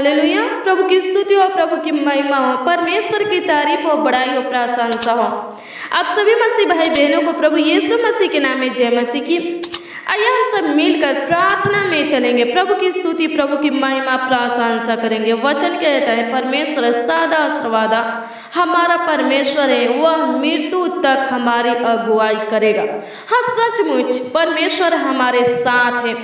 Hallelujah. प्रभु की स्तुति हो, प्रभु की महिमा हो, परमेश्वर की तारीफ हो, बड़ाई हो, प्रशंसा हो। आप सभी मसीह भाई बहनों को प्रभु यीशु मसीह के नाम में जय मसीह की। आइए हम सब मिलकर प्रार्थना में चलेंगे, प्रभु की स्तुति, प्रभु की महिमा, प्रशंसा करेंगे। वचन कहता है परमेश्वर सदा सर्वदा हमारा परमेश्वर है, वह मृत्यु तक हमारी अगुवाई करेगा। हाँ, सचमुच परमेश्वर हमारे साथ है।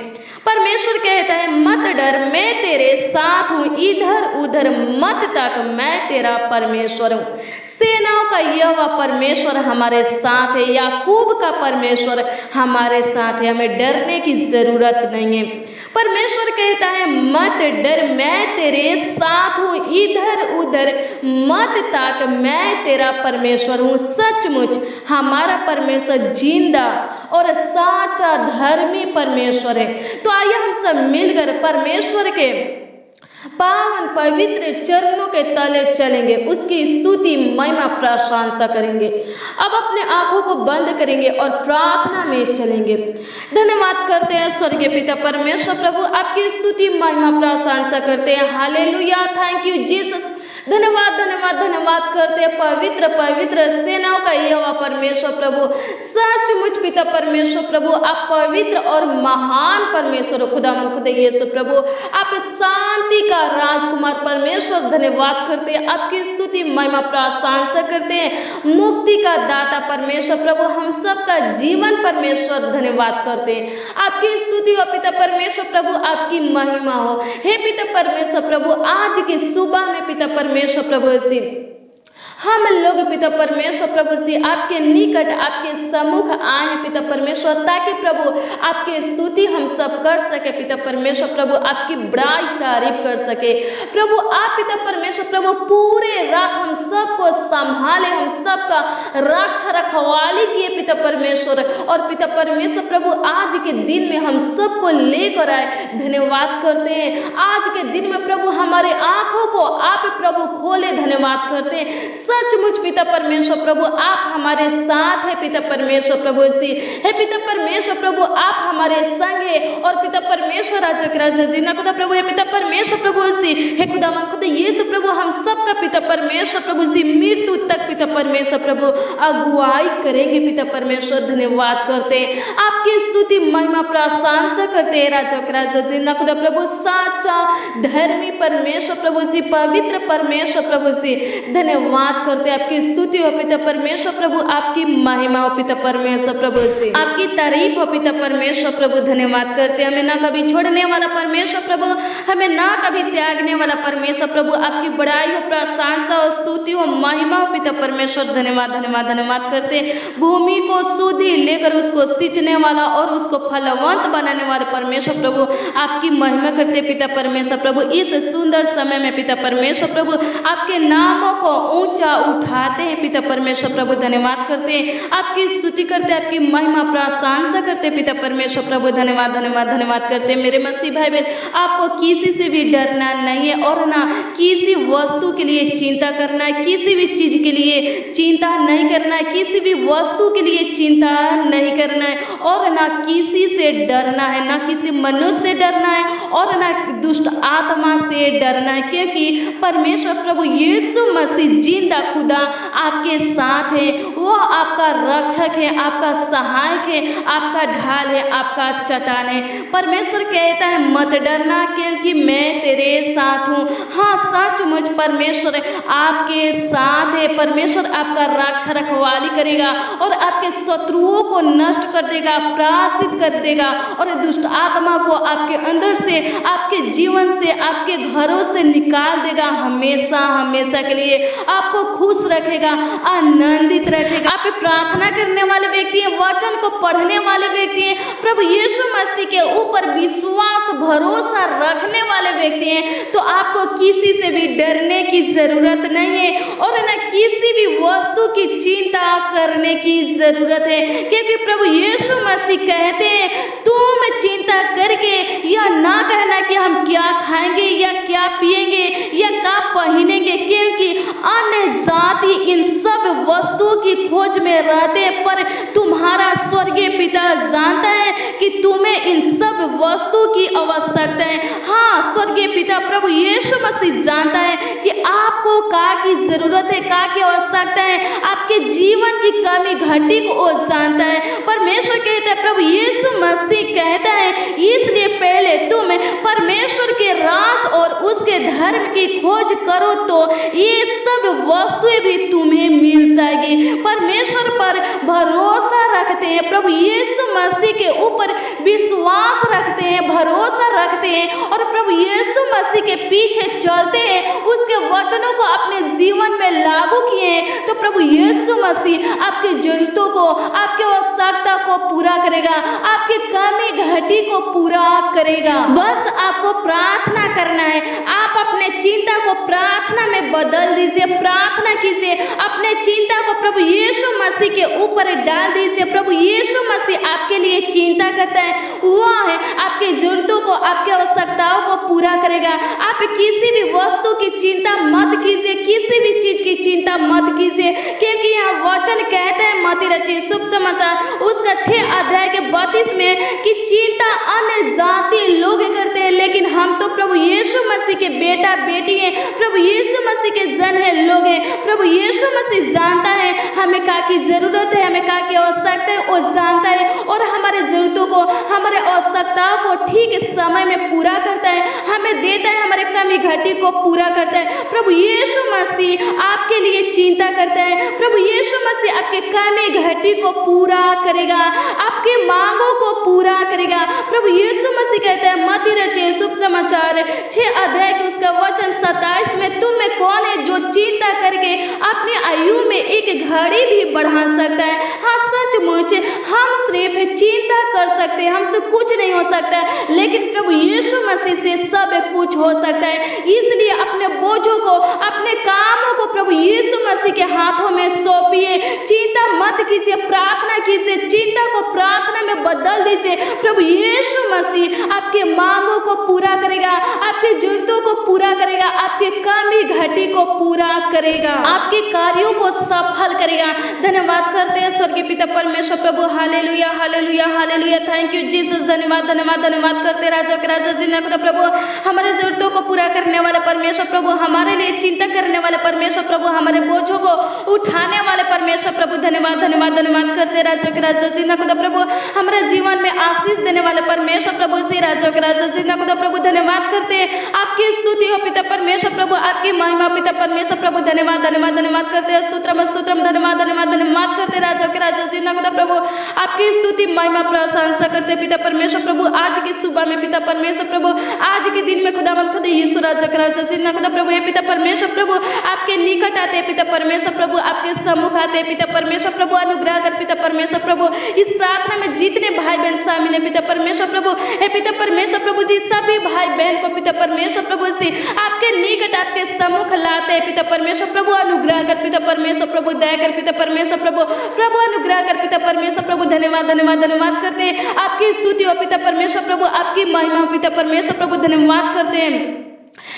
परमेश्वर कहता है मत डर, मैं तेरे साथ हूँ, इधर उधर मत तक, मैं तेरा परमेश्वर हूँ। सेनाओं का यहोवा परमेश्वर हमारे साथ है, याकूब का परमेश्वर हमारे साथ है, हमें डरने की जरूरत नहीं है। परमेश्वर कहता है मत डर, मैं तेरे साथ हूँ, इधर उधर मत ताक, मैं तेरा परमेश्वर हूँ। सचमुच हमारा परमेश्वर जिंदा और साचा धर्मी परमेश्वर है। तो आइए हम सब मिलकर परमेश्वर के पावन पवित्र चरणों के तले चलेंगे, उसकी स्तुति महिमा प्रशंसा करेंगे। अब अपने आंखों को बंद करेंगे और प्रार्थना में चलेंगे। धन्यवाद करते हैं स्वर्गीय पिता परमेश्वर प्रभु, आपकी स्तुति महिमा प्रशंसा करते हैं। Hallelujah, thank you Jesus. धन्यवाद धन्यवाद धन्यवाद करते हैं पवित्र पवित्र सेनाओं का यहोवा परमेश्वर प्रभु। सचमुच पिता परमेश्वर प्रभु, आप पवित्र और महान परमेश्वर हो। खुदावन खुदा यीशु प्रभु, आप शांति का राजकुमार परमेश्वर। धन्यवाद करते हैं, आपकी स्तुति महिमा प्रशंसा करते हैं। मुक्ति का दाता परमेश्वर प्रभु, हम सबका जीवन परमेश्वर। धन्यवाद करते हैं, आपकी स्तुति हो पिता परमेश्वर प्रभु, आपकी महिमा हो। हे पिता परमेश्वर प्रभु, आज की सुबह में पिता परमेश्वर प्रभु से हम लोग पिता परमेश्वर प्रभु से आपके निकट, आपके सम्मुख आए हैं पिता परमेश्वर, ताकि प्रभु आपकी स्तुति हम सब कर सके। पिता परमेश्वर प्रभु, आपकी बड़ाई तारीफ कर सके। प्रभु आप पिता परमेश्वर प्रभु पूरे रात हम सबको संभाले, हम सबका रक्षा रखवाली किए पिता परमेश्वर। और पिता परमेश्वर प्रभु, आज के दिन में हम सबको लेकर आए। धन्यवाद करते हैं, आज के दिन में प्रभु हमारे आंखों को आप प्रभु खोले। धन्यवाद करते हैं, सचमुच पिता परमेश्वर प्रभु आप हमारे साथ है पिता परमेश्वर प्रभु से। हे पिता परमेश्वर प्रभु, आप हमारे संग है। और पिता परमेश्वर राजा खुदा प्रभु, हे पिता परमेश्वर प्रभु से, हे खुदावन खुदा यीशु प्रभु, हम सबका पिता परमेश्वर प्रभु से मृत्यु तक पिता परमेश्वर प्रभु अगुवाई करेंगे पिता परमेश्वर। धन्यवाद करते हैं, आपकी स्तुति महिमा प्रशंसा करते हैं। राजा जिंदा खुदा प्रभु, साचा धर्मी परमेश्वर प्रभु से, पवित्र परमेश्वर प्रभु से धन्यवाद करते हैं। आपकी स्तुति हो पिता परमेश्वर प्रभु, आपकी महिमा हो पिता परमेश्वर प्रभु से, आपकी तारीफ हो पिता परमेश्वर प्रभु। धन्यवाद करते हैं, हमें ना कभी छोड़ने वाला परमेश्वर प्रभु, हमें ना कभी त्यागने वाला परमेश्वर प्रभु, आपकी बड़ाई हो, प्रशंसा हो, स्तुति हो, महिमा हो पिता परमेश्वर। धन्यवाद धन्यवाद धन्यवाद करते हैं, भूमि को शुद्धि लेकर उसको सींचने वाला और उसको फलवंत बनाने वाले परमेश्वर प्रभु, आपकी महिमा करते पिता परमेश्वर प्रभु। इस सुंदर समय में पिता परमेश्वर प्रभु आपके नामों को ऊंचा उठाते हैं पिता परमेश्वर प्रभु। धन्यवाद करते हैं, आपकी स्तुति करते हैं, आपकी महिमा प्रशंसा करते हैं पिता परमेश्वर प्रभु। धन्यवाद धन्यवाद धन्यवाद करते हैं मेरे मसीह भाई बहन, आपको किसी से भी डरना नहीं है और ना किसी वस्तु के लिए चिंता करना है, किसी भी चीज के लिए चिंता नहीं करना है, किसी भी वस्तु के लिए चिंता नहीं करना है और ना किसी से डरना है, ना किसी मनुष्य से डरना है और ना दुष्ट आत्मा से डरना है, क्योंकि परमेश्वर प्रभु यीशु मसीह जिंदा खुदा आपके साथ है। वो आपका रक्षक है, आपका सहायक है, आपका ढाल है, आपका चट्टान है। परमेश्वर कहता है मत डरना, क्योंकि मैं तेरे साथ हूँ। हाँ, सचमुच परमेश्वर आपके साथ है। परमेश्वर आपका रक्षा रखवाली करेगा और आपके शत्रुओं को नष्ट कर देगा, पराजित कर देगा और दुष्ट आत्मा को आपके अंदर से, आपके जीवन से, आपके घरों से निकाल देगा। हमेशा हमेशा के लिए आपको खुश रखेगा, आनंदित रखेगा। आप प्रार्थना करने वाले व्यक्ति हैं, वचन को पढ़ने वाले व्यक्ति हैं, प्रभु यीशु मसीह के ऊपर विश्वास भरोसा रखने वाले व्यक्ति हैं, तो आपको किसी से भी डरने की जरूरत नहीं है और न किसी भी वस्तु की चिंता करने की जरूरत है, क्योंकि प्रभु यीशु मसीह कहते हैं तुम चिंता करके यह ना कहना कि हम क्या खाएंगे या क्या पिएंगे या क्या पहनेंगे, क्योंकि अन्य जाति इन सब वस्तुओं की खोज में रहते हैं, पर तुम्हारा स्वर्गीय पिता जानता है कि तुम्हें इन सब वस्तु की आवश्यकता है। हाँ, स्वर्गीय पिता प्रभु यीशु आपको का की जरूरत है, का की आवश्यकता है, आपके जीवन की कमी घटी को वो जानता है। परमेश्वर कहता है, प्रभु यीशु मसीह कहता है, इसलिए पहले तुम परमेश्वर के राज और उसके धर्म की खोज करो तो ये सब वस्तुएं भी तुम्हें मिल जाएगी। परमेश्वर पर भरोसा रखते हैं, प्रभु यीशु मसीह के ऊपर विश्वास रखते हैं, भरोसा रखते हैं और प्रभु यीशु मसीह के पीछे चलते हैं, उसके वचनों को अपने जीवन में लागू किए हैं, तो प्रभु यीशु मसीह आपकी जरूरतों को, आपकी आवश्यकता को पूरा करेगा, आपकी कमी घटी को पूरा करेगा। बस आपको प्रार्थना करना है। आप अपने चिंता को प्रार्थना में बदल दीजिए, प्रार्थना कीजिए, अपने चिंता को प्रभु यीशु मसीह के ऊपर डाल दीजिए। प्रभु यीशु मसीह आपके लिए चिंता करता है, वह है आपकी जरूरतों को, आपकी आवश्यकताओं को पूरा करेगा। आप किसी भी वस्तु की चिंता मत कीजिए, किसी भी चीज की चिंता मत कीजिए, क्योंकि यहाँ वचन कहता है मत्ती रचित शुभ समाचार उसका 6 अध्याय के 32 में कि चिंता अन्य जाति लोग करते हैं, लेकिन हम तो प्रभु यीशु मसीह के बेटा बेटी हैं, प्रभु यीशु मसीह के जन है, लोग हैं। प्रभु यीशु मसीह जानता है हमें का की जरूरत है, हमें का की आवश्यकता है, वो जानता है और हमारे जरूरतों को, हमारे आवश्यकताओं को ठीक समय में पूरा करता है, हमें देता है, हमारे कमी घटी को पूरा करता है। प्रभु यीशु मसीह आपके लिए चिंता करता है, प्रभु यीशु मसीह आपके कमी घटी को पूरा करेगा, आपके मांगों को पूरा करेगा। प्रभु यीशु मसीह कहता है मत्ती रचित शुभ समाचार 6 अध्याय के उसका वचन 27 में, तुम में कौन है जो चिंता करके अपनी आयु में एक घड़ी भी बढ़ा सकता है? हाँ, सचमुच हम सिर्फ चिंता कर सकते हैं, हमसे कुछ नहीं हो सकता है, लेकिन प्रभु यीशु मसीह से सब कुछ हो सकता है। इसलिए अपने बोझों को, अपने कामों को प्रभु यीशु मसीह के हाथों में सौंपिए, चिंता मत कीजिए, प्रार्थना कीजिए, चिंता को प्रार्थना में बदल दीजिए। प्रभु यीशु मसीह आपके मांगों को पूरा करेगा, आपकी जरूरतों को पूरा करेगा, आपकी कमी घटी को पूरा करेगा, आपके कार्यों को सफल करेगा। धन्यवाद करते हैं स्वर्गीय पिता परमेश्वर प्रभु, hallelujah hallelujah hallelujah, thank you Jesus, धन्यवाद धन्यवाद धन्यवाद करते राजा के राजा जिंदा खुदा प्रभु, हमारे जरूरतों को पूरा करने वाले परमेश्वर प्रभु, हमारे लिए चिंता करने वाले परमेश्वर प्रभु, हमारे बोझों को उठाने वाले परमेश्वर प्रभु, धन्यवाद धन्यवाद धन्यवाद करते राजा के राजा जिंदा खुदा प्रभु, हमारे जीवन में आशीष देने वाले परमेश्वर प्रभु श्री राजा के राजा जिंदा खुदा प्रभु, धन्यवाद करते हैं। आपकी स्तुति हो पिता परमेश्वर प्रभु, आपकी महिमा पिता परमेश्वर प्रभु, धन्यवाद धन्यवाद धन्यवाद करते हैं, स्तोत्रम स्तोत्रम, धन्यवाद धन्यवाद धन्यवाद करते राजा के राजा जिंदा खुदा प्रभु, आपकी स्तुति महिमा प्रशंसा करते पिता परमेश्वर प्रभु। आज की सुबह में पिता परमेश्वर प्रभु, आज के दिन में खुदावंद खुदा यीशु राजा के राजा जिंदा खुदा प्रभु, हे पिता परमेश्वर प्रभु, आपके निकट आते पिता परमेश्वर प्रभु, आपके सम्मुख आते पिता परमेश्वर प्रभु, अनुग्रह कर पिता परमेश्वर प्रभु। इस प्रार्थना में जितने भाई बहन शामिल है पिता परमेश्वर प्रभु, हे पिता परमेश्वर प्रभु जी, सभी भाई बहन को पिता परमेश्वर प्रभु से आपके निकट, आपके सम्मुख लाते हैं पिता परमेश्वर प्रभु, अनुग्रह कर पिता परमेश्वर प्रभु, दया कर पिता परमेश्वर प्रभु, प्रभु अनुग्रह कर पिता परमेश्वर प्रभु, धन्यवाद धन्यवाद धन्यवाद करते हैं। आपकी स्तुति हो पिता परमेश्वर प्रभु, आपकी महिमा हो पिता परमेश्वर प्रभु, धन्यवाद करते हैं।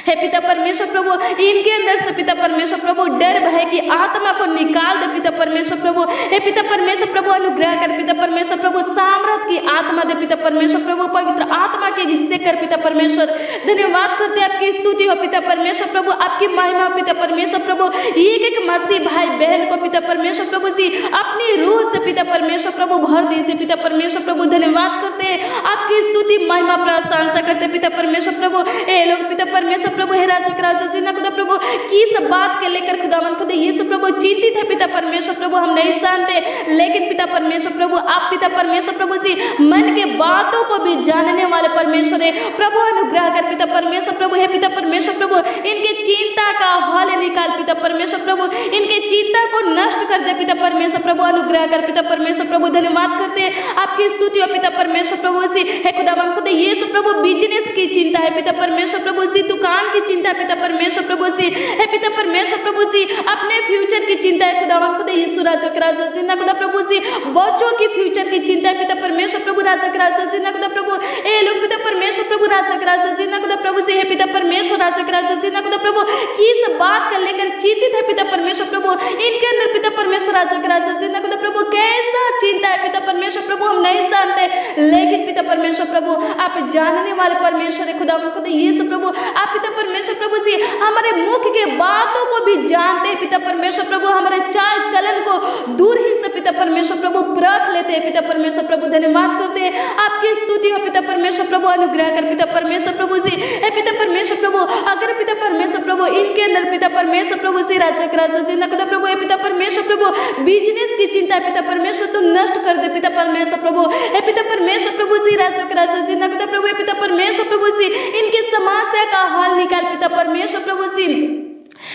हे पिता परमेश्वर प्रभु, इनके अंदर से पिता परमेश्वर प्रभु डर भय की आत्मा को निकाल दे पिता परमेश्वर प्रभु, हे पिता परमेश्वर प्रभु, अनुग्रह कर पिता परमेश्वर प्रभु, सामर्थ की आत्मा दे पिता परमेश्वर प्रभु, पवित्र आत्मा के रिश्ते कर पिता परमेश्वर, धन्यवाद करते आपकी स्तुति हो पिता परमेश्वर प्रभु, आपकी महिमा पिता परमेश्वर प्रभु। एक एक मसीह भाई बहन को पिता परमेश्वर प्रभु जी अपनी रूह से पिता परमेश्वर प्रभु भर दीजिए पिता परमेश्वर प्रभु, धन्यवाद करते आपकी स्तुति महिमा प्रशंसा करते पिता परमेश्वर प्रभु। ए लोग पिता परमेश्वर प्रभु, हे राजा के राजा जिन्ना खुदा प्रभु, किस बात के लेकर खुदावन खुदा यीशु प्रभु चिंतित है पिता परमेश्वर प्रभु, हम नहीं जानते, लेकिन पिता परमेश्वर प्रभु, आप पिता परमेश्वर प्रभु जी मन के बातों को भी जानने वाले परमेश्वर है प्रभु, अनुग्रह कर पिता परमेश्वर प्रभु, हे पिता परमेश्वर प्रभु, इनके चिंता का हल निकाल पिता परमेश्वर प्रभु, इनके चिंता को नष्ट कर दे पिता परमेश्वर प्रभु, अनुग्रह कर पिता परमेश्वर प्रभु, धन्यवाद करते आपकी स्तुति हो पिता परमेश्वर प्रभु जी। हे खुदावन खुदा यीशु प्रभु, बिजनेस की चिंता है पिता परमेश्वर प्रभु जी, दुकान की चिंता पिता परमेश्वर प्रभु जी, हे पिता परमेश्वर प्रभु जी, अपने फ्यूचर की चिंता है खुदावन खुदा यीशु राजा के राजा जिन्ना खुदा प्रभु जी, बच्चों की फ्यूचर की चिंता है पिता परमेश्वर प्रभु, राजा के राजा जिन्ना खुदा प्रभु, ए लोग पिता परमेश्वर प्रभु, राजा के राजा जिन्ना खुदा प्रभु जी, हे पिता परमेश्वर राजा के राजा जिन्ना खुदा प्रभु, किस बात का लेकर चिंतित है पिता परमेश्वर प्रभु, इनके अंदर पिता परमेश्वर राजा के राजा जिन्ना खुदा प्रभु कैसा चिंता है पिता परमेश्वर प्रभु, हम नहीं जानते, लेकिन पिता परमेश्वर प्रभु आप जानने वाले परमेश्वर है खुदावन खुदा यीशु प्रभु, आप पिता परमेश्वर प्रभु जी हमारे मुख के बातों को भी जानते हैं पिता परमेश्वर प्रभु, हमारे चाल चलन को दूर ही से पिता परमेश्वर प्रभु परख लेते हैं पिता परमेश्वर प्रभु। धन्यवाद करते हैं, आपकी स्तुति हो पिता परमेश्वर प्रभु। अनुग्रह कर पिता परमेश्वर प्रभु जी, हे पिता परमेश्वर प्रभु, अगर पिता परमेश्वर प्रभु इनके अंदर पिता परमेश्वर प्रभु से राजा जिंदा खुदा प्रभु, हे पिता परमेश्वर प्रभु बिजनेस की चिंता पिता परमेश्वर तो नष्ट कर दे पिता परमेश्वर प्रभु। हे पिता परमेश्वर प्रभु जी, राजा जिंदा खुदा प्रभु, हे पिता परमेश्वर प्रभु जी इनकी समस्या का हल निकाल पिता परमेश्वर प्रभु जी।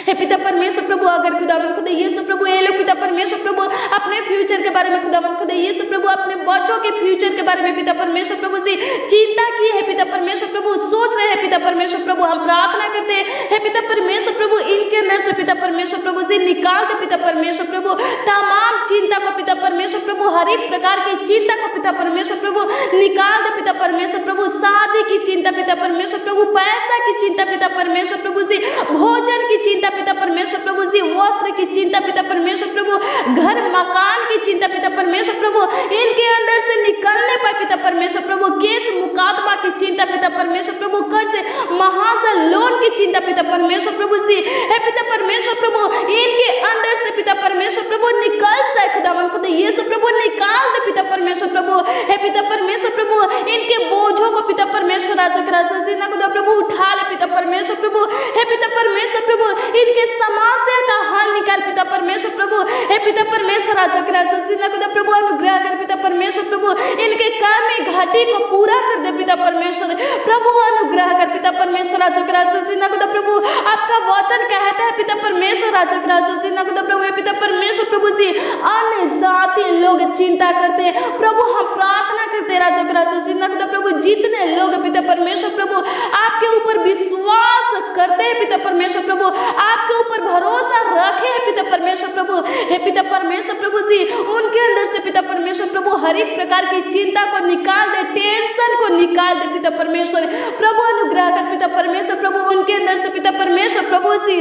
हे पिता परमेश्वर प्रभु, अगर खुदावंद खुदा यीशु प्रभु ये लोग पिता परमेश्वर प्रभु अपने फ्यूचर के बारे में खुदावंद खुदा यीशु प्रभु अपने बच्चों के फ्यूचर के बारे में पिता परमेश्वर प्रभु से चिंता की है पिता परमेश्वर प्रभु, सोच रहे हैं पिता परमेश्वर प्रभु, हम प्रार्थना करते हैं हे पिता परमेश्वर प्रभु इनके अंदर से पिता परमेश्वर प्रभु से निकाल दे पिता परमेश्वर प्रभु तमाम चिंता को पिता परमेश्वर प्रभु, हर एक प्रकार की चिंता को पिता परमेश्वर प्रभु निकाल दे पिता परमेश्वर प्रभु, शादी की चिंता पिता परमेश्वर प्रभु, पैसा की चिंता पिता परमेश्वर प्रभु से, भोजन की चिंता पिता परमेश्वर प्रभु जी, वस्त्र की चिंता पिता परमेश्वर प्रभु, घर मकान की चिंता पिता परमेश्वर प्रभु इनके अंदर से निकलने पाए पिता परमेश्वर प्रभु, केस मुकदमा की चिंता पिता परमेश्वर प्रभु, कर से महाजन लोन की चिंता पिता परमेश्वर प्रभु जी, हे पिता परमेश्वर प्रभु इनके अंदर से पिता परमेश्वर प्रभु निकल जाए खुदावंद खुदा यीशु प्रभु, निकाल दे पिता परमेश्वर प्रभु, हे पिता परमेश्वर प्रभु इनके बोझों को पिता परमेश्वर राजा जिंदा खुदा प्रभु उठा ले पिता परमेश्वर प्रभु, हे पिता परमेश्वर प्रभु इनके समस्या का हल निकाल पिता परमेश्वर प्रभु, हे पिता परमेश्वर राजा जिंदा खुदा प्रभु, अनुग्रह कर पिता परमेश्वर प्रभु इनके काम में घाटी को पूरा कर दे पिता परमेश्वर प्रभु, अनुग्रह कर पिता परमेश्वर राजा जिंदा खुदा प्रभु, आपका वचन कहता है पिता परमेश्वर राजा जिंदा खुदा प्रभु, हे पिता परमेश्वर प्रभु जी अन्य जाति लोग चिंता करते प्रभु, हम प्रार्थना करते राजा जिंदा खुदा प्रभु, जितने लोग पिता परमेश्वर प्रभु आपके ऊपर विश्वास करते हैं पिता परमेश्वर प्रभु, आपके ऊपर भरोसा रखे हैं पिता परमेश्वर प्रभु, हे पिता परमेश्वर प्रभु जी उनके अंदर से पिता परमेश्वर प्रभु हर एक प्रकार की चिंता को निकाल दे, टेंशन को निकाल दे पिता परमेश्वर प्रभु, अनुग्रह कर पिता परमेश्वर प्रभु उनके अंदर से पिता परमेश्वर प्रभु जी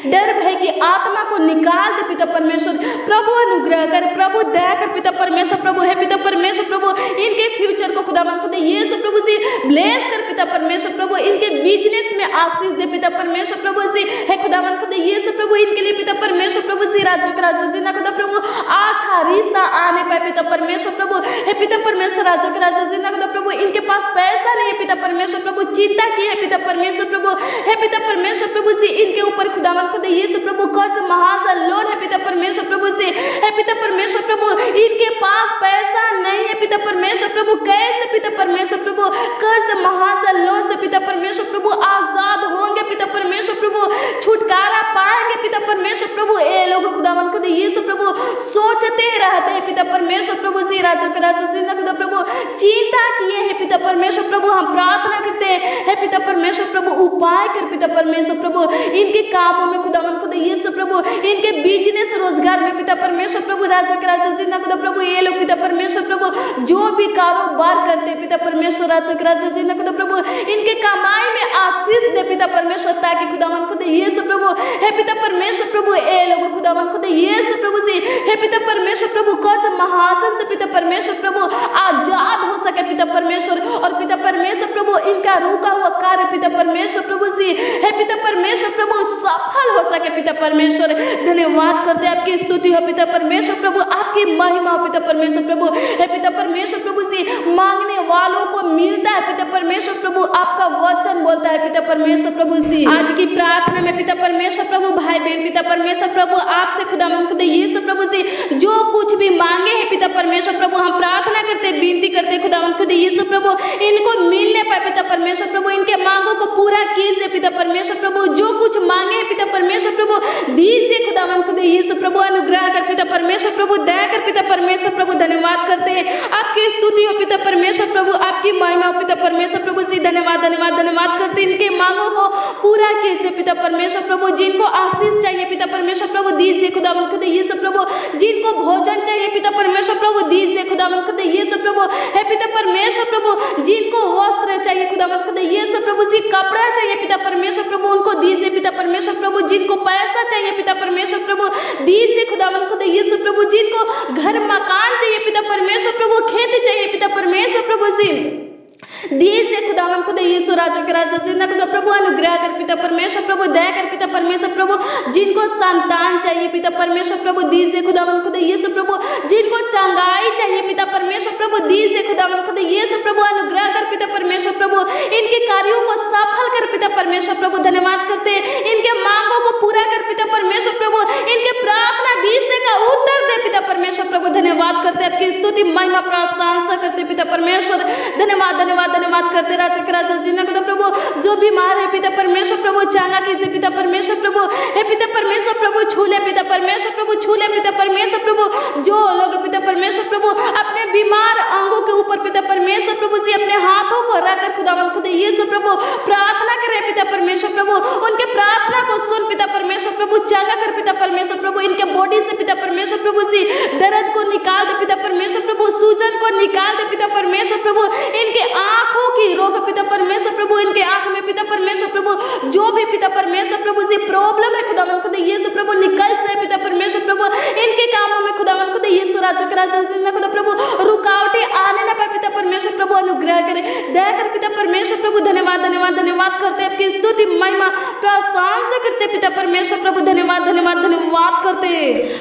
डर भय की आत्मा को निकाल दे पिता परमेश्वर प्रभु, अनुग्रह कर प्रभु, दया कर पिता परमेश्वर प्रभु, हे पिता परमेश्वर प्रभु इनके फ्यूचर को खुदावंद खुदा यीशु प्रभु से ब्लेस कर पिता परमेश्वर प्रभु, इनके बिजनेस में आशीष दे पिता परमेश्वर प्रभु से, हे खुदावंद खुदा यीशु प्रभु इनके लिए पिता परमेश्वर प्रभु से राजा जिंदा खुदा प्रभु अच्छा रिश्ता आने पाए पिता परमेश्वर प्रभु, हे पिता परमेश्वर राजा जिंदा खुदा प्रभु इनके पास पैसा नहीं है पिता परमेश्वर प्रभु, चिंता की है पिता परमेश्वर प्रभु, हे पिता परमेश्वर प्रभु से इनके ऊपर खुदावंद खुदा यीशु प्रभु कर्ज महाजन लोन है पिता परमेश्वर प्रभु से, हे पिता परमेश्वर प्रभु इनके पास पैसा नहीं है पिता परमेश्वर प्रभु, कैसे पिता परमेश्वर प्रभु कर्ज महाजन लोन से पिता परमेश्वर प्रभु आजाद होंगे पिता परमेश्वर प्रभु, छुटकारा पाएंगे पिता परमेश्वर प्रभु, ये लोग खुदावंद खुदा यीशु प्रभु सोचते रहते हैं पिता परमेश्वर प्रभु से राजा जिंदा खुदा प्रभु चिंता किए हैं पिता परमेश्वर प्रभु, हम प्रार्थना करते हैं हे पिता परमेश्वर प्रभु उपाय कर पिता परमेश्वर प्रभु इनके कामों में खुदावंद खुदा यीशु प्रभु, इनके बिजनेस रोजगार में पिता परमेश्वर प्रभु राजा जिंदा खुदा प्रभु, ये लोग पिता परमेश्वर प्रभु जो भी कारोबार करते पिता परमेश्वर राजा जिंदा खुदा प्रभु इनके कमाई में आशीष दे पिता परमेश्वर, ताकि खुदावंद खुदा यीशु प्रभु, हे पिता परमेश्वर प्रभु ये लोग खुदावंद खुदा यीशु प्रभु से, हे पिता परमेश्वर प्रभु कर्ज महासन से पिता परमेश्वर प्रभु आजाद हो सके पिता परमेश्वर, और पिता परमेश्वर प्रभु इनका रुका हुआ कार्य पिता परमेश्वर प्रभु से, हे पिता परमेश्वर प्रभु सफल हो सके पिता परमेश्वर। धन्यवाद करते हैं, आपकी स्तुति हो पिता परमेश्वर प्रभु, आपकी महिमा हो पिता परमेश्वर प्रभु, हे पिता परमेश्वर प्रभु से मांगने वालों को मिलता है पिता परमेश्वर प्रभु, आपका वचन बोलता है पिता परमेश्वर प्रभु से। आज की प्रार्थना में पिता परमेश्वर प्रभु भाई बहन पिता परमेश्वर प्रभु आपसे खुदावंद खुदा यीशु प्रभु से जो कुछ भी मांगे हैं पिता परमेश्वर प्रभु, हम प्रार्थना करते विनती करते खुदावंद खुदा यीशु प्रभु इनको मिलने पाए पिता परमेश्वर प्रभु, इनके मांगों को पूरा कीजिए पिता परमेश्वर प्रभु, जो कुछ मांगे हैं पिता परमेश्वर प्रभु दीजिए खुदावंद खुदा यीशु प्रभु, अनुग्रह कर पिता परमेश्वर प्रभु, दया कर पिता परमेश्वर प्रभु। धन्यवाद करते हैं, आपकी स्तुति हो पिता परमेश्वर प्रभु, आपकी महिमा हो पिता परमेश्वर प्रभु से। धन्यवाद धन्यवाद धन्यवाद करते हैं, इनके मांगों को पूरा कीजिए पिता परमेश्वर प्रभु, जिनको आशीष चाहिए पिता परमेश्वर प्रभु दीजिए खुदावंद खुदा यीशु प्रभु, जिनको भोजन चाहिए पिता परमेश्वर प्रभु दीजिए खुदावंद खुदा यीशु प्रभु, हे पिता परमेश्वर प्रभु जिनको वस्त्र चाहिए खुदावंद खुदा यीशु प्रभु जी, कपड़ा चाहिए पिता परमेश्वर प्रभु उनको दीजिए पिता परमेश्वर प्रभु, जिनको पैसा चाहिए पिता परमेश्वर प्रभु दीजिए खुदावंद खुदा यीशु प्रभु, जिनको घर मकान चाहिए पिता परमेश्वर प्रभु, खेती चाहिए पिता परमेश्वर प्रभु जी दीजिए से खुदावन खुदा यीशु राजा के राजा जिन्ना खुदा प्रभु अनुग्रह कर पिता परमेश्वर प्रभु दया कर पिता परमेश्वर प्रभु जिनको संतान चाहिए पिता परमेश्वर प्रभु दीजिए खुदावन खुदा यीशु प्रभु जिनको चंगाई चाहिए पिता परमेश्वर प्रभु दीजिए खुदावन खुदा यीशु प्रभु अनुग्रह कर पिता परमेश्वर प्रभु इनके कार्यों को सफल कर पिता परमेश्वर प्रभु धन्यवाद करते हैं इनके मांगों को पूरा कर पिता परमेश्वर प्रभु इनके प्रार्थना विषय का उत्तर दे पिता परमेश्वर प्रभु धन्यवाद करते आपकी स्तुति महिमा प्रशंसा करते पिता परमेश्वर धन्यवाद धन्यवाद धन्यवाद करते राजा के राजा जिन्ना खुदा प्रभु जो बीमार है पिता परमेश्वर प्रभु चांगा कीजिए पिता परमेश्वर प्रभु हे पिता परमेश्वर प्रभु छूले पिता परमेश्वर प्रभु छूले पिता परमेश्वर प्रभु जो लोग पिता परमेश्वर प्रभु अपने बीमार अंगों के ऊपर पिता परमेश्वर प्रभु से अपने हाथों को रखकर खुदावन खुदा यीशु प्रभु प्रार्थना करे पिता परमेश्वर प्रभु उनके प्रार्थना को सुन पिता परमेश्वर प्रभु चांगा कर पिता परमेश्वर प्रभु इनके बॉडी से पिता परमेश्वर प्रभु से दर्द को निकाल दे पिता परमेश्वर प्रभु सूजन को निकाल दे पिता परमेश्वर प्रभु इनके आंखों की रोग पिता परमेश्वर प्रभु इनके आंख में पिता परमेश्वर प्रभु जो भी पिता परमेश्वर प्रभु से प्रॉब्लम है खुदावन खुदा यीशु प्रभु निकल से पिता परमेश्वर प्रभु इनके कामों में खुदावन खुदा यीशु राजा के राजा जिन्ना खुदा प्रभु रुकावटें आने ना पाए पिता परमेश्वर प्रभु अनुग्रह करे दया कर पिता परमेश्वर प्रभु धन्यवाद धन्यवाद धन्यवाद करते आपकी स्तुति महिमा प्रशंसा करते पिता परमेश्वर प्रभु धन्यवाद धन्यवाद धन्यवाद करते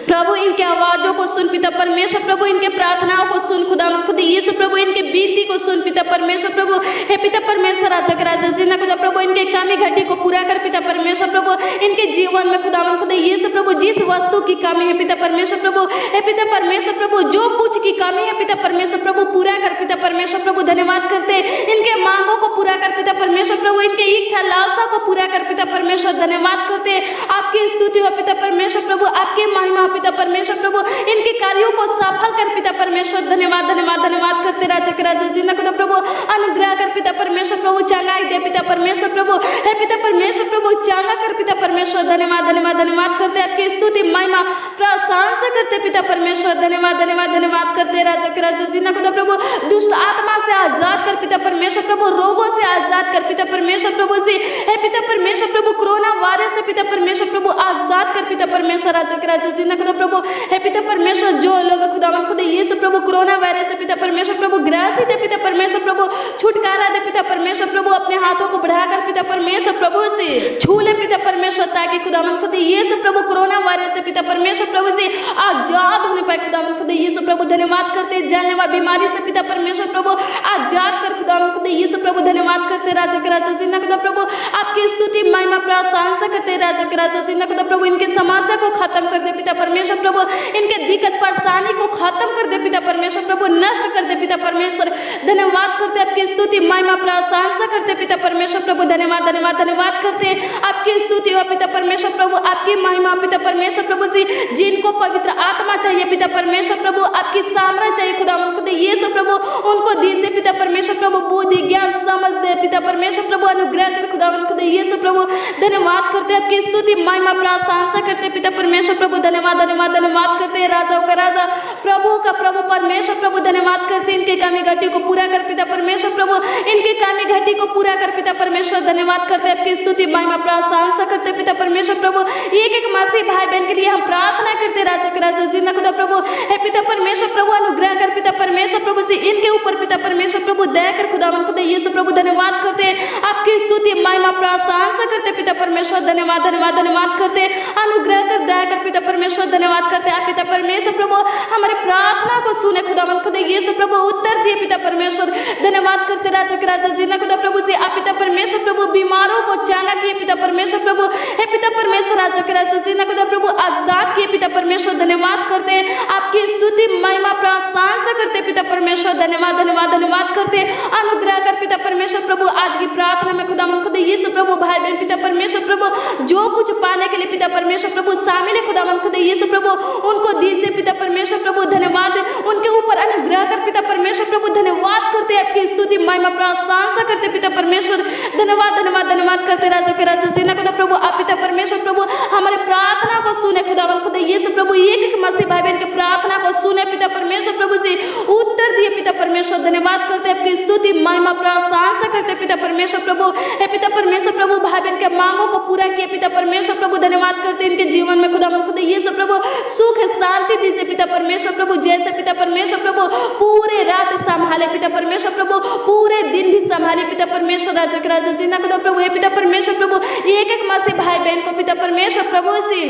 प्रभु इनके आवाजों को सुन पिता परमेश्वर प्रभु इनके प्रार्थनाओं को सुन खुदावन खुदा यीशु प्रभु इनके विनती को सुन पिता परमेश्वर प्रभु हे पिता परमेश्वर राजा के राजा जिन्ना खुदा प्रभु इनके कमी घटी को पूरा कर पिता परमेश्वर प्रभु इनके जीवन में खुदावन खुदा यीशु प्रभु जिस वस्तु की कमी है पिता परमेश्वर प्रभु हे पिता परमेश्वर प्रभु जो कुछ की कमी है पिता परमेश्वर प्रभु पूरा कर पिता परमेश्वर प्रभु धन्यवाद करते इनके मांगों को पूरा कर पिता परमेश्वर प्रभु इनके इच्छा लालसा को पूरा कर पिता परमेश्वर धन्यवाद करते आपकी स्तुति हो पिता परमेश्वर प्रभु आपकी महिमा हो पिता परमेश्वर प्रभु इनके कार्यों को सफल कर पिता परमेश्वर धन्यवाद धन्यवाद धन्यवाद करते राजा के राजा जिन्ना खुदा प्रभु अनुग्रह कर पिता परमेश्वर प्रभु चंगाई दे पिता परमेश्वर प्रभु हे पिता परमेश्वर प्रभु चंगा कर पिता परमेश्वर धन्यवाद धन्यवाद धन्यवाद करते आपकी स्तुति महिमा प्रशंसा करते पिता परमेश्वर धन्यवाद धन्यवाद धन्यवाद करते राजा के राजा जिन्ना खुदा प्रभु दुष्ट आत्मा से आजाद कर पिता परमेश्वर प्रभु रोगों से आजाद कर पिता परमेश्वर प्रभु से हे पिता परमेश्वर प्रभु कोरोना वायरस से पिता परमेश्वर प्रभु आजाद कर पिता परमेश्वर राजा के राजा जिन्ना खुदा प्रभु हे पिता परमेश्वर जो लोग खुदावन खुदा यीशु प्रभु कोरोना वायरस से पिता परमेश्वर प्रभु ग्रासी दे पिता परमेश्वर प्रभु छुटकारा दे पिता परमेश्वर प्रभु अपने हाथों को बढ़ाकर पिता परमेश्वर प्रभु से छू ले पिता परमेश्वर ताकि खुदावन खुदा यीशु प्रभु कोरोना वायरस से पिता परमेश्वर प्रभु से आजाद होने पाए खुदावन खुदा यीशु प्रभु धन्यवाद करते जानलेवा बीमारी से पिता परमेश्वर प्रभु आजाद कर खुदावन खुदा यीशु प्रभु धन्यवाद करते राजा के राजा जिन्ना खुदा प्रभु आपकी स्तुति महिमा प्रशंसा करते राजा के राजा जिन्ना खुदा प्रभु इनके समस्या को खत्म कर दे पिता परमेश्वर प्रभु इनके दिक्कत परेशानी को खत्म कर दे पिता परमेश्वर प्रभु नष्ट कर दे पिता परमेश्वर धन्यवाद करते आपकी स्तुति महिमा प्रशंसा करते पिता परमेश्वर प्रभु धन्यवाद धन्यवाद धन्यवाद करते आपकी स्तुति हो पिता परमेश्वर प्रभु आपकी महिमा पिता परमेश्वर प्रभु जी जिनको पवित्र आत्मा चाहिए पिता परमेश्वर प्रभु आपकी सामर्थ चाहिए खुदावन खुदा यीशु प्रभु उनको दीजिए पिता परमेश्वर प्रभु बुद्धि ज्ञान समझ दे पिता परमेश्वर प्रभु अनुग्रह कर खुदावन खुदा यीशु प्रभु धन्यवाद करते आपकी स्तुति महिमा प्रशंसा करते पिता परमेश्वर प्रभु धन्यवाद धन्यवाद धन्यवाद करते राजाओं का राजा प्रभु का प्रभु परमेश्वर प्रभु धन्यवाद करते इनके कमी घटी को पूरा कर पिता परमेश्वर प्रभु इनके कमी घटी को पूरा कर पिता परमेश्वर धन्यवाद करते आपकी स्तुति महिमा प्रशंसा करते पिता परमेश्वर प्रभु एक एक मसीह भाई बहन के लिए हम प्रार्थना करते राजा के राजा जिन्ना खुदा प्रभु हे पिता परमेश्वर प्रभु अनुग्रह कर पिता परमेश्वर प्रभु से इनके ऊपर पिता परमेश्वर प्रभु दया कर खुदावन खुदा यीशु प्रभु धन्यवाद करते आपकी स्तुति महिमा प्रशंसा करते पिता परमेश्वर धन्यवाद धन्यवाद धन्यवाद करते अनुग्रह कर दया कर पिता परमेश्वर धन्यवाद करते आप पिता परमेश्वर प्रभु हमारे प्रार्थना को सुने खुदावन खुदा यीशु प्रभु उत्तर दिए पिता परमेश्वर धन्यवाद करते राजा के राजा जिन्ना खुदा प्रभु से आप पिता परमेश्वर प्रभु बीमारों को चंगा किए पिता परमेश्वर प्रभु हे पिता परमेश्वर राजा के राजा जिन्ना खुदा प्रभु आजाद किए पिता परमेश्वर धन्यवाद करते आपकी स्तुति महिमा प्रशंसा करते पिता परमेश्वर धन्यवाद धन्यवाद धन्यवाद करते अनुग्रह कर पिता परमेश्वर प्रभु आज की प्रार्थना में खुदावन खुदा यीशु प्रभु भाई बहन पिता परमेश्वर प्रभु जो कुछ पाने के लिए पिता परमेश्वर प्रभु शामिल है खुदावन खुदा यीशु प्रभु उनको दीजिए पिता परमेश्वर प्रभु धन्यवाद उनके ऊपर अनुग्रह कर पिता परमेश्वर प्रभु धन्यवाद करते आपकी स्तुति महिमा प्रशंसा करते पिता परमेश्वर धन्यवाद धन्यवाद धन्यवाद करते राजा के राजा जिन्ना खुदा प्रभु आप पिता परमेश्वर प्रभु हमारे प्रार्थना को सुने खुदावन खुदा यीशु प्रभु एक एक मसीह भाई बहन के प्रार्थना को सुने पिता परमेश्वर प्रभु से उत्तर दिए दिए पिता परमेश्वर, धन्यवाद करते आपकी स्तुति महिमा प्रशंसा करते पिता परमेश्वर प्रभु। हे पिता परमेश्वर प्रभु, भाई बहन के मांगों को पूरा किए पिता परमेश्वर प्रभु, धन्यवाद करते इनके जीवन में खुदा खुद यीशु प्रभु सुख शांति दीजिए पिता परमेश्वर प्रभु। जैसे पिता परमेश्वर प्रभु पूरे रात संभाले पिता परमेश्वर प्रभु, पूरे दिन भी संभाले पिता परमेश्वर, राजा के राजा जिन्ना खुदा प्रभु। हे पिता परमेश्वर प्रभु, एक एक मसीह भाई बहन को पिता परमेश्वर प्रभु से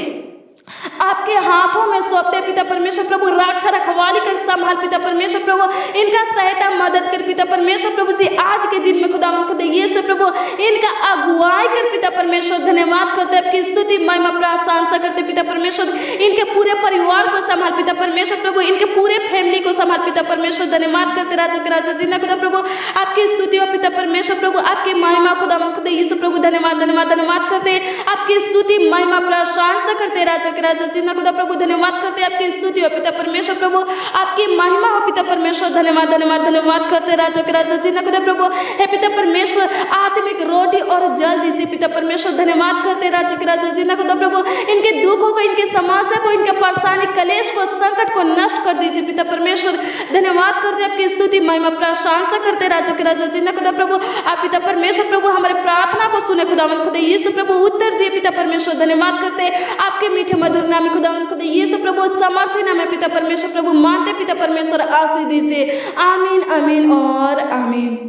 आपके हाथों में सौंपते पिता परमेश्वर प्रभु, रक्षा रखवाली कर संभाल पिता परमेश्वर प्रभु, इनका सहायता मदद कर पिता परमेश्वर प्रभु से आज के दिन में खुदा यीशु प्रभु इनका अगुवाई कर पिता परमेश्वर। धन्यवाद करते आपकी स्तुति महिमा प्रशंसा करते पिता परमेश्वर, इनके पूरे परिवार को संभाल पिता परमेश्वर प्रभु, इनके पूरे फैमिली को संभाल पिता परमेश्वर। धन्यवाद करते राजा के राजा जिन्ना खुदा प्रभु, आपकी स्तुति हो पिता परमेश्वर प्रभु, आपकी महिमा खुदा यीशु प्रभु। धन्यवाद धन्यवाद धन्यवाद करते आपकी स्तुति महिमा प्रशंसा करते राजा के राजा जिन्ना खुदा प्रभु। धन्यवाद करते आपकी स्तुति हो पिता परमेश्वर प्रभु, आपकी महिमा हो पिता परमेश्वर। धन्यवाद धन्यवाद धन्यवाद करते राजा के राजा जिन्ना खुदा प्रभु। हे पिता परमेश्वर, आत्मिक रोटी और जल दीजिए पिता परमेश्वर। धन्यवाद करते राजा के राजा जिन्ना खुदा प्रभु, इनके दुखों को, इनके समस्या को, इनके परेशानी कलेश को, संकट को नष्ट कर दीजिए पिता परमेश्वर। धन्यवाद करते आपकी स्तुति महिमा प्रशंसा करते राजा के राजा जिन्ना खुदा प्रभु। आप पिता परमेश्वर प्रभु हमारे प्रार्थना को सुने खुदावंद खुदा यीशु प्रभु, उत्तर दिए पिता परमेश्वर। धन्यवाद करते आपके मीठे मधुर नाम खुदावंद खुदा यीशु प्रभु, समर्थी नाम पिता परमेश्वर प्रभु, मानते पिता परमेश्वर आशीष दीजिए। आमीन आमीन और आमीन।